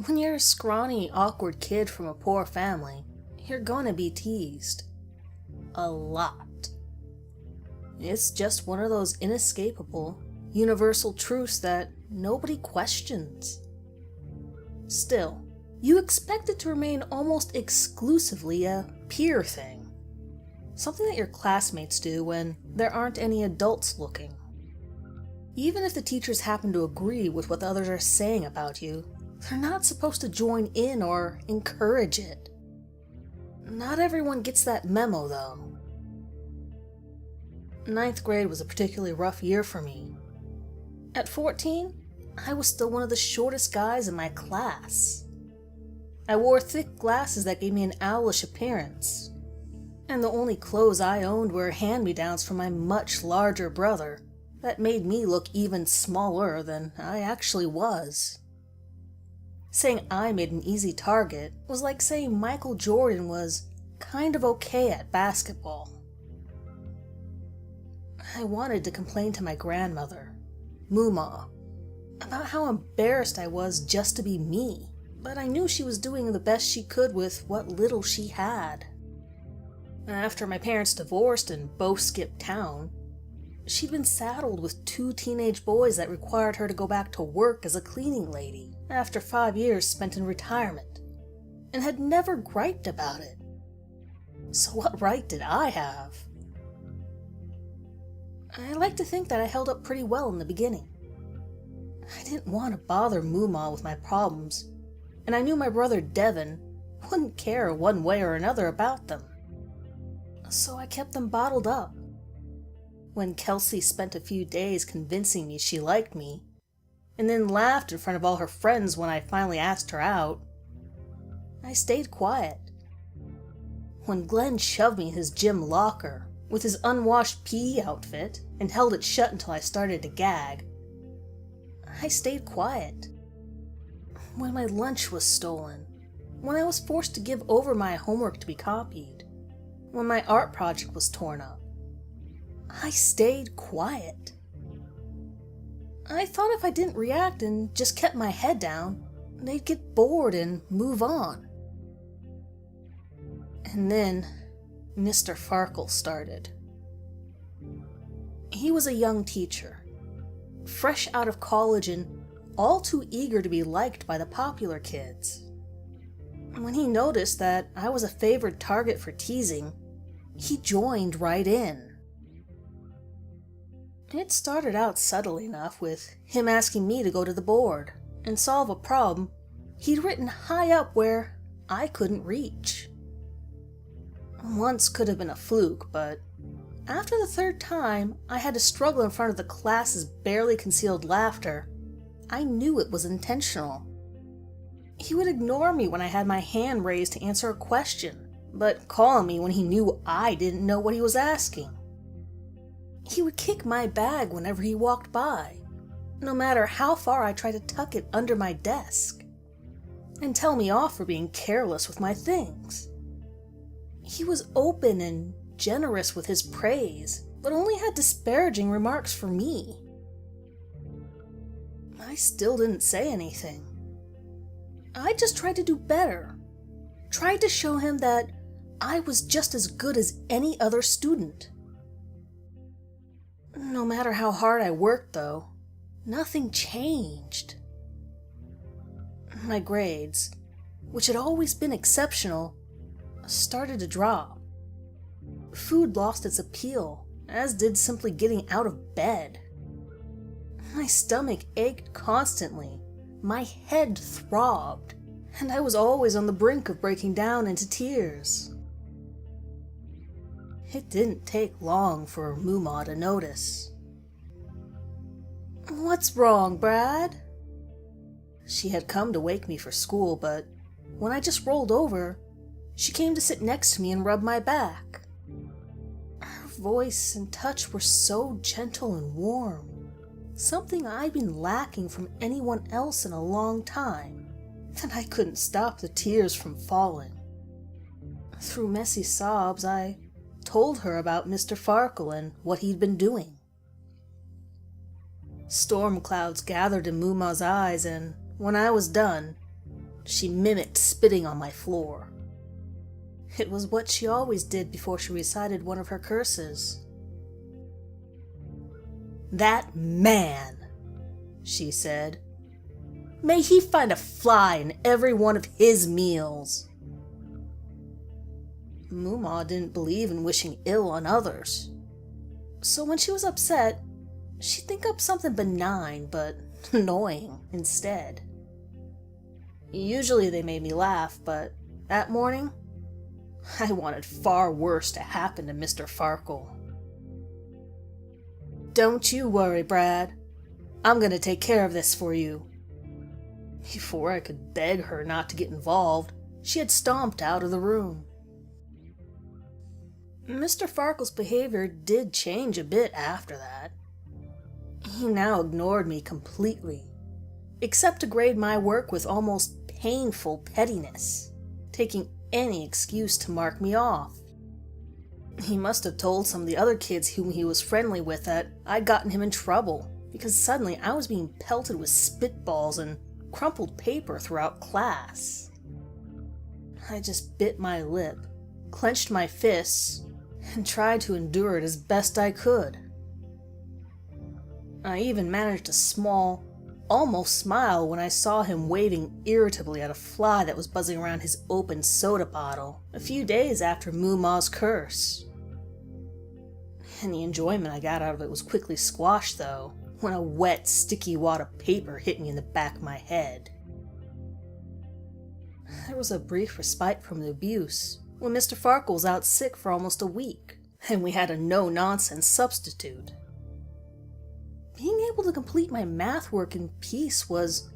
When you're a scrawny, awkward kid from a poor family, you're gonna be teased. A lot. It's just one of those inescapable, universal truths that nobody questions. Still, you expect it to remain almost exclusively a peer thing. Something that your classmates do when there aren't any adults looking. Even if the teachers happen to agree with what others are saying about you, they're not supposed to join in or encourage it. Not everyone gets that memo, though. Ninth grade was a particularly rough year for me. At 14, I was still one of the shortest guys in my class. I wore thick glasses that gave me an owlish appearance, and the only clothes I owned were hand-me-downs from my much larger brother that made me look even smaller than I actually was. Saying I made an easy target was like saying Michael Jordan was kind of okay at basketball. I wanted to complain to my grandmother, Moomaw, about how embarrassed I was just to be me, but I knew she was doing the best she could with what little she had. After my parents divorced and both skipped town, she'd been saddled with 2 teenage boys that required her to go back to work as a cleaning lady after 5 years spent in retirement, and had never griped about it. So what right did I have? I like to think that I held up pretty well in the beginning. I didn't want to bother Moomaw with my problems, and I knew my brother Devin wouldn't care one way or another about them. So I kept them bottled up. When Kelsey spent a few days convincing me she liked me, and then laughed in front of all her friends when I finally asked her out, I stayed quiet. When Glenn shoved me in his gym locker with his unwashed PE outfit and held it shut until I started to gag, I stayed quiet. When my lunch was stolen, when I was forced to give over my homework to be copied, when my art project was torn up, I stayed quiet. I thought if I didn't react and just kept my head down, they'd get bored and move on. And then Mr. Farkle started. He was a young teacher, fresh out of college and all too eager to be liked by the popular kids. When he noticed that I was a favored target for teasing, he joined right in. It started out subtle enough with him asking me to go to the board and solve a problem he'd written high up where I couldn't reach. Once could have been a fluke, but after the 3rd time I had to struggle in front of the class's barely concealed laughter, I knew it was intentional. He would ignore me when I had my hand raised to answer a question, but call on me when he knew I didn't know what he was asking. He would kick my bag whenever he walked by, no matter how far I tried to tuck it under my desk, and tell me off for being careless with my things. He was open and generous with his praise, but only had disparaging remarks for me. I still didn't say anything. I just tried to do better, tried to show him that I was just as good as any other student. No matter how hard I worked, though, nothing changed. My grades, which had always been exceptional, started to drop. Food lost its appeal, as did simply getting out of bed. My stomach ached constantly, my head throbbed, and I was always on the brink of breaking down into tears. It didn't take long for Moomaw to notice. "What's wrong, Brad?" She had come to wake me for school, but when I just rolled over, she came to sit next to me and rub my back. Her voice and touch were so gentle and warm, something I'd been lacking from anyone else in a long time, that I couldn't stop the tears from falling. Through messy sobs, I told her about Mr. Farkle and what he'd been doing. Storm clouds gathered in Moomaw's eyes, and when I was done, She mimicked spitting on my floor. It was what she always did before she recited one of her curses. "That man," she said. "May he find a fly in every one of his meals." Moomaw didn't believe in wishing ill on others. So when she was upset, she'd think up something benign but annoying instead. Usually they made me laugh, but that morning, I wanted far worse to happen to Mr. Farkle. "Don't you worry, Brad. I'm gonna take care of this for you." Before I could beg her not to get involved, she had stomped out of the room. Mr. Farkle's behavior did change a bit after that. He now ignored me completely, except to grade my work with almost painful pettiness, taking any excuse to mark me off. He must have told some of the other kids whom he was friendly with that I'd gotten him in trouble, because suddenly I was being pelted with spitballs and crumpled paper throughout class. I just bit my lip, clenched my fists, and tried to endure it as best I could. I even managed a small, almost smile when I saw him waving irritably at a fly that was buzzing around his open soda bottle a few days after Moomaw's curse. Any enjoyment I got out of it was quickly squashed, though, when a wet, sticky wad of paper hit me in the back of my head. There was a brief respite from the abuse when Mr. Farkle was out sick for almost a week, and we had a no-nonsense substitute. Being able to complete my math work in peace was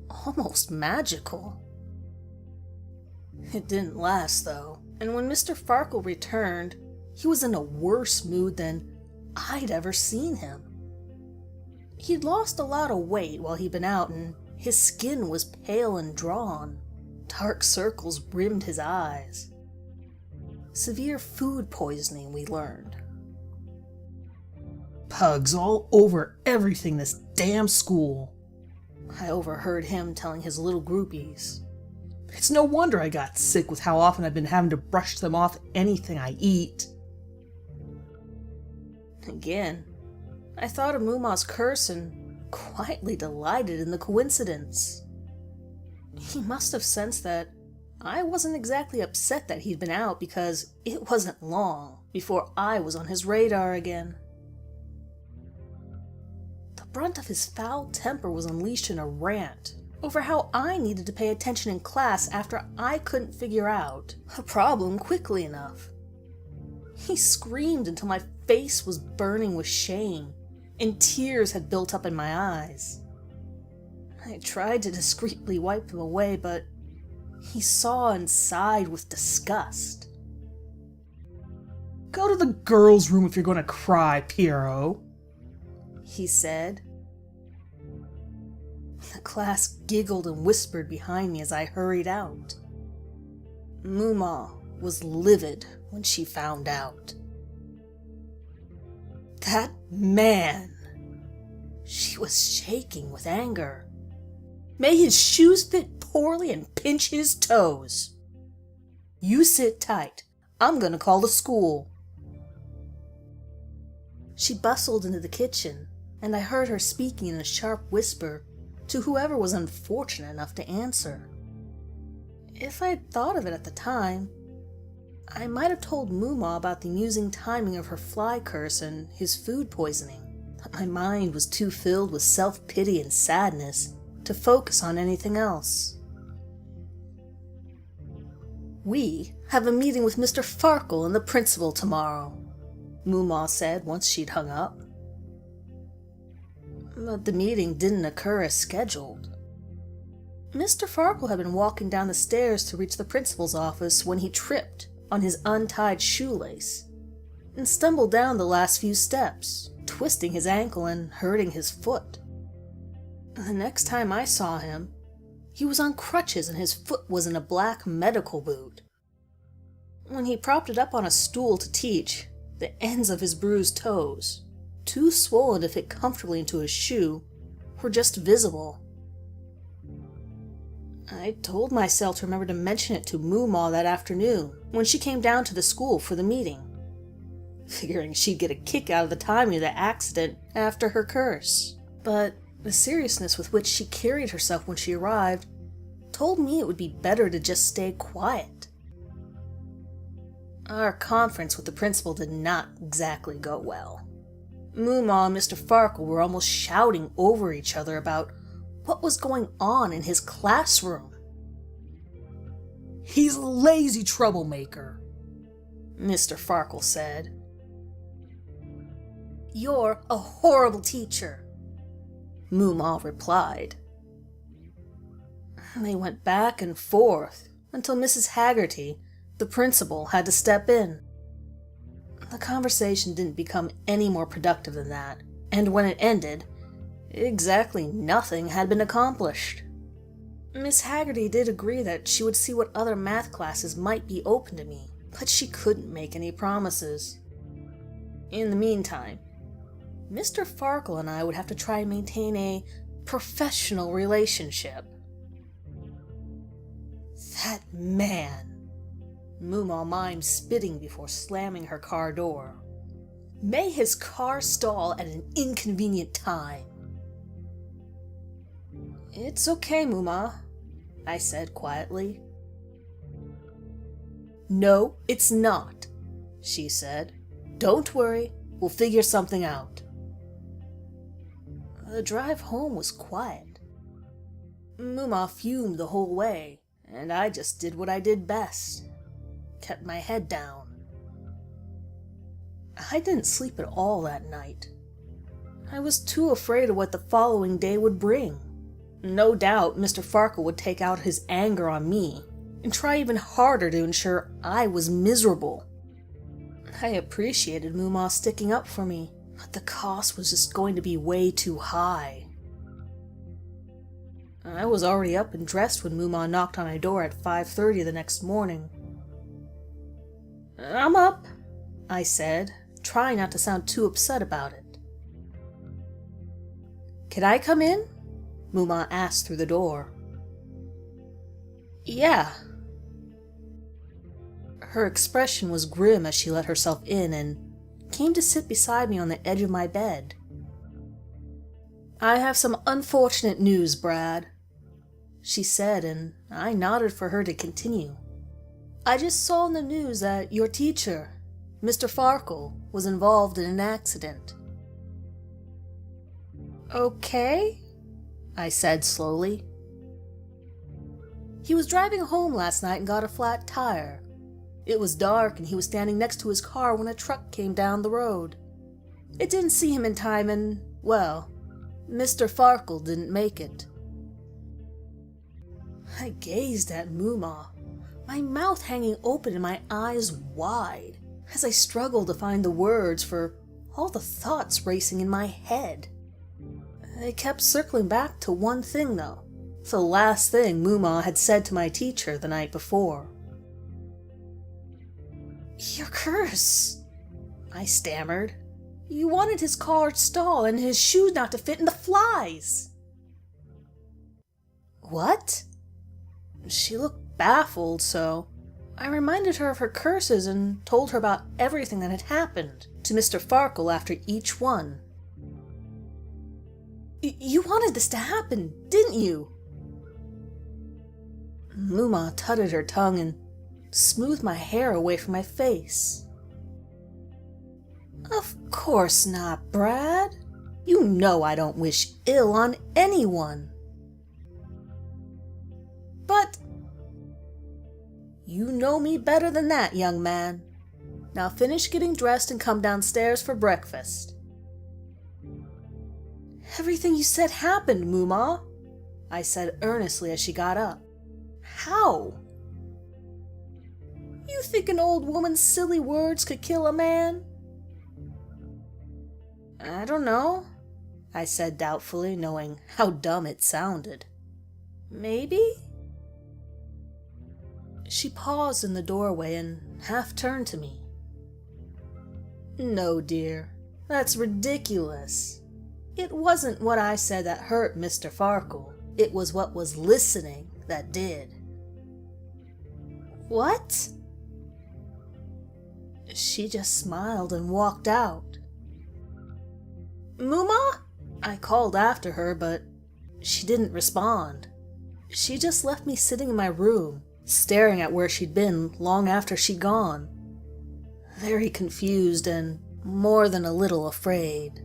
almost magical. It didn't last, though, and when Mr. Farkle returned, he was in a worse mood than I'd ever seen him. He'd lost a lot of weight while he'd been out, and his skin was pale and drawn. Dark circles rimmed his eyes. Severe food poisoning, we learned. "Pugs all over everything this damn school," I overheard him telling his little groupies. "It's no wonder I got sick with how often I've been having to brush them off anything I eat." Again, I thought of Moomaw's curse and quietly delighted in the coincidence. He must have sensed that I wasn't exactly upset that he'd been out, because it wasn't long before I was on his radar again. The brunt of his foul temper was unleashed in a rant over how I needed to pay attention in class after I couldn't figure out a problem quickly enough. He screamed until my face was burning with shame and tears had built up in my eyes. I tried to discreetly wipe them away, but he saw and sighed with disgust. "Go to the girls' room if you're going to cry, Piero," he said. The class giggled and whispered behind me as I hurried out. Moomaw was livid when she found out. That man! She was shaking with anger. May his shoes fit poorly and pinch his toes. You sit tight. I'm gonna call the school. She bustled into the kitchen, and I heard her speaking in a sharp whisper to whoever was unfortunate enough to answer. If I had thought of it at the time, I might have told Moomaw about the amusing timing of her fly curse and his food poisoning, but my mind was too filled with self-pity and sadness to focus on anything else. "We have a meeting with Mr. Farkle and the principal tomorrow," Moomaw said once she'd hung up. But the meeting didn't occur as scheduled. Mr. Farkle had been walking down the stairs to reach the principal's office when he tripped on his untied shoelace and stumbled down the last few steps, twisting his ankle and hurting his foot. The next time I saw him, he was on crutches and his foot was in a black medical boot. When he propped it up on a stool to teach, the ends of his bruised toes, too swollen to fit comfortably into his shoe, were just visible. I told myself to remember to mention it to Moomaw that afternoon when she came down to the school for the meeting, figuring she'd get a kick out of the timing of the accident after her curse. But the seriousness with which she carried herself when she arrived told me it would be better to just stay quiet. Our conference with the principal did not exactly go well. Moomaw and Mr. Farkle were almost shouting over each other about what was going on in his classroom. "He's a lazy troublemaker," Mr. Farkle said. "You're a horrible teacher," Moomaw replied. They went back and forth until Mrs. Haggerty, the principal, had to step in. The conversation didn't become any more productive than that, and when it ended, exactly nothing had been accomplished. Miss Haggerty did agree that she would see what other math classes might be open to me, but she couldn't make any promises. In the meantime, Mr. Farkle and I would have to try and maintain a professional relationship. That man, Moomaw mimed, spitting before slamming her car door. May his car stall at an inconvenient time. "It's okay, Moomaw," I said quietly. "No, it's not," she said. "Don't worry, we'll figure something out." The drive home was quiet. Moomaw fumed the whole way, and I just did what I did best. Kept my head down. I didn't sleep at all that night. I was too afraid of what the following day would bring. No doubt Mr. Farkle would take out his anger on me and try even harder to ensure I was miserable. I appreciated Moomaw sticking up for me, but the cost was just going to be way too high. I was already up and dressed when Moomaw knocked on my door at 5:30 the next morning. "I'm up," I said, trying not to sound too upset about it. "Can I come in?" Moomaw asked through the door. "Yeah." Her expression was grim as she let herself in and came to sit beside me on the edge of my bed. "I have some unfortunate news, Brad," she said, and I nodded for her to continue. "I just saw in the news that your teacher, Mr. Farkle, was involved in an accident." "Okay," I said slowly. "He was driving home last night and got a flat tire. It was dark and he was standing next to his car when a truck came down the road. It didn't see him in time and, well, Mr. Farkle didn't make it." I gazed at Moomaw, my mouth hanging open and my eyes wide, as I struggled to find the words for all the thoughts racing in my head. They kept circling back to one thing, though. The last thing Moomaw had said to my teacher the night before. "Your curse," I stammered. "You wanted his car stall and his shoes not to fit in the flies." "What?" She looked baffled, so I reminded her of her curses and told her about everything that had happened to Mr. Farkle after each one. You wanted this to happen, didn't you?" Moomaw tutted her tongue and smoothed my hair away from my face. "Of course not, Brad. You know I don't wish ill on anyone." "But you know me better than that, young man. Now finish getting dressed and come downstairs for breakfast." "Everything you said happened, Moomaw," I said earnestly as she got up. "How?" "You think an old woman's silly words could kill a man?" "I don't know," I said doubtfully, knowing how dumb it sounded. "Maybe?" She paused in the doorway and half turned to me. "No, dear, that's ridiculous. It wasn't what I said that hurt Mr. Farkle. It was what was listening that did. What? She just smiled and walked out. Moomaw? I called after her, but she didn't respond. She just left me sitting in my room, staring at where she'd been long after she'd gone. Very confused and more than a little afraid.